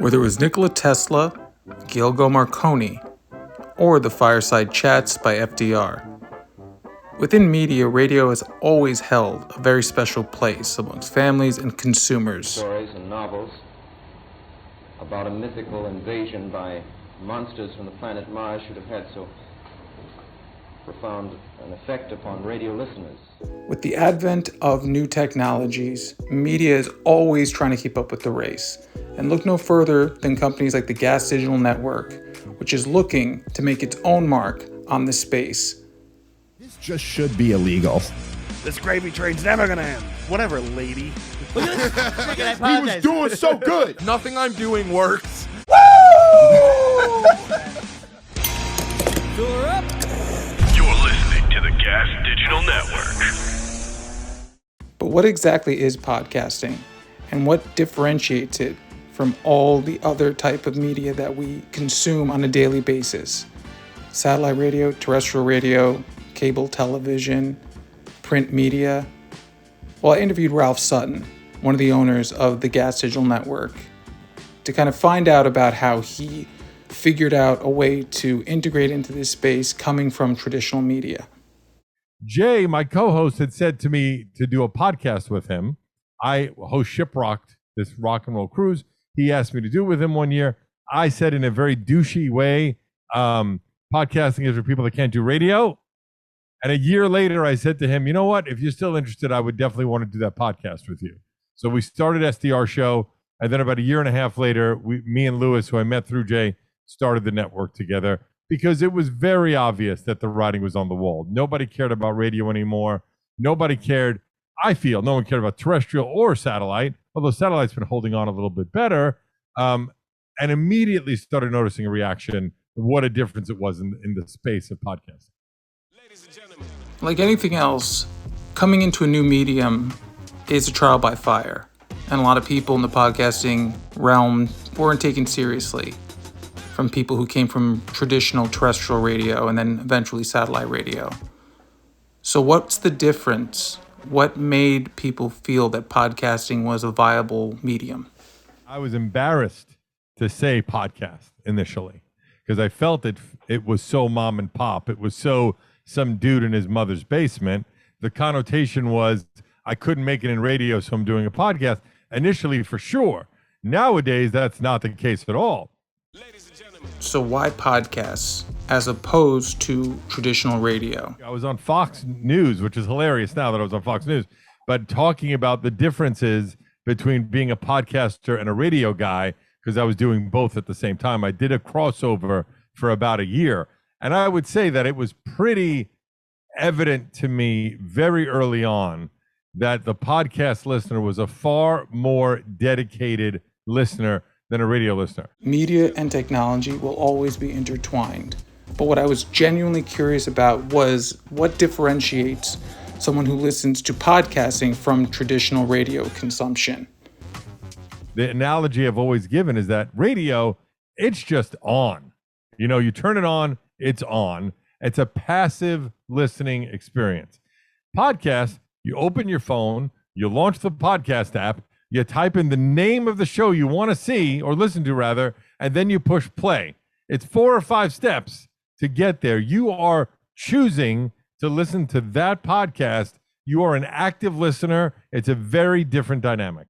Whether it was Nikola Tesla, Gilgo Marconi, or the Fireside Chats by FDR. Within media, radio has always held a very special place amongst families and consumers. Stories and novels about a mythical invasion by monsters from the planet Mars should have had so profound an effect upon radio listeners. With the advent of new technologies, media is always trying to keep up with the race. And look no further than companies like the Gas Digital Network, which is looking to make its own mark on the space. This just should be illegal. This gravy train's never gonna end. Whatever, lady. He was doing so good. Nothing I'm doing works. You're listening to the Gas Digital Network. But what exactly is podcasting, and what differentiates it from all the other type of media that we consume on a daily basis? Satellite radio, terrestrial radio, cable television, print media. Well, I interviewed Ralph Sutton, one of the owners of the Gas Digital Network, to kind of find out about how he figured out a way to integrate into this space coming from traditional media. Jay, my co-host, had said to me to do a podcast with him. I host Shiprocked, this rock and roll cruise. He asked me to do it with him one year. I said in a very douchey way, podcasting is for people that can't do radio. And a year later, I said to him, you know what? If you're still interested, I would definitely want to do that podcast with you. So we started SDR Show. And then about a year and a half later, me and Lewis, who I met through Jay, started the network together because it was very obvious that the writing was on the wall. Nobody cared about radio anymore. Nobody cared. I feel no one cared about terrestrial or satellite, although satellite's been holding on a little bit better, and immediately started noticing a reaction. What a difference it was in the space of podcasting. Ladies and gentlemen. Like anything else, coming into a new medium is a trial by fire. And a lot of people in the podcasting realm weren't taken seriously, from people who came from traditional terrestrial radio and then eventually satellite radio. So what's the difference? What made people feel that podcasting was a viable medium? I was embarrassed to say podcast initially because I felt it was so mom and pop. It was so some dude in his mother's basement. The connotation was I couldn't make it in radio, so I'm doing a podcast. Initially, for sure. Nowadays, that's not the case at all. Ladies and gentlemen. So why podcasts as opposed to traditional radio? I was on Fox News, which is hilarious now that I was on Fox News, but talking about the differences between being a podcaster and a radio guy, because I was doing both at the same time. I did a crossover for about a year, and I would say that it was pretty evident to me very early on that the podcast listener was a far more dedicated listener than a radio listener. Media and technology will always be intertwined. But what I was genuinely curious about was what differentiates someone who listens to podcasting from traditional radio consumption. The analogy I've always given is that radio, it's just on. You know, you turn it on, it's on. It's a passive listening experience. Podcast, you open your phone, you launch the podcast app, you type in the name of the show you want to see or listen to rather, and then you push play. It's 4 or 5 steps to get there. You are choosing to listen to that podcast. You are an active listener. It's a very different dynamic.